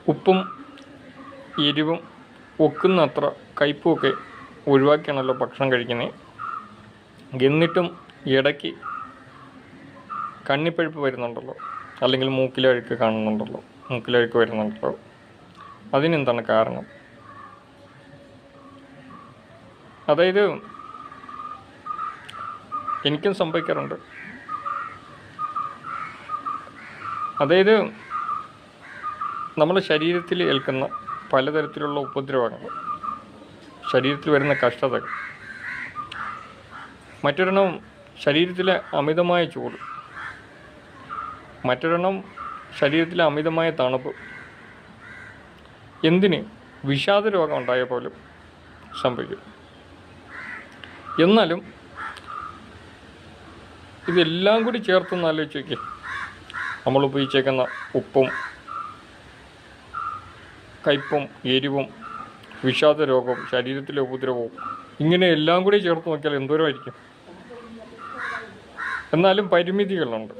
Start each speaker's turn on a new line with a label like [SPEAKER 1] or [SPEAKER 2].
[SPEAKER 1] ഉപ്പും എരിവും ഒക്കുന്നത്ര കയ്പുമൊക്കെ ഒഴിവാക്കിയാണല്ലോ ഭക്ഷണം കഴിക്കുന്നത്. എന്നിട്ടും ഇടയ്ക്ക് കണ്ണിപ്പഴുപ്പ് വരുന്നുണ്ടല്ലോ, അല്ലെങ്കിൽ മൂക്കിലഴുക്ക് കാണുന്നുണ്ടല്ലോ, മൂക്കിലഴുക്ക് വരുന്നുണ്ടല്ലോ. അതിനെന്താണ് കാരണം? അതായത് എനിക്കും സംഭവിക്കാറുണ്ട്. അതായത് നമ്മുടെ ശരീരത്തിൽ ഏൽക്കുന്ന പലതരത്തിലുള്ള ഉപദ്രവങ്ങൾ, ശരീരത്തിൽ വരുന്ന കഷ്ടതകൾ, മറ്റൊരെണ്ണം ശരീരത്തിലെ അമിതമായ ചൂട്, മറ്റൊരെണ്ണം ശരീരത്തിലെ അമിതമായ തണുപ്പ്, എന്തിന് വിഷാദ രോഗം ഉണ്ടായ പോലും സംഭവിക്കും. എന്നാലും ഇതെല്ലാം കൂടി ചേർത്തൊന്ന് ആലോചിച്ച് നോക്കി. നമ്മൾ ഉപയോഗിച്ചേക്കുന്ന ഉപ്പും കയ്പും എരിവും വിഷാദ രോഗവും ശരീരത്തിലെ ഉപദ്രവവും ഇങ്ങനെ എല്ലാം കൂടി ചേർത്ത് നോക്കിയാൽ എന്തോരമായിരിക്കും. എന്നാലും പരിമിതികളുണ്ട്.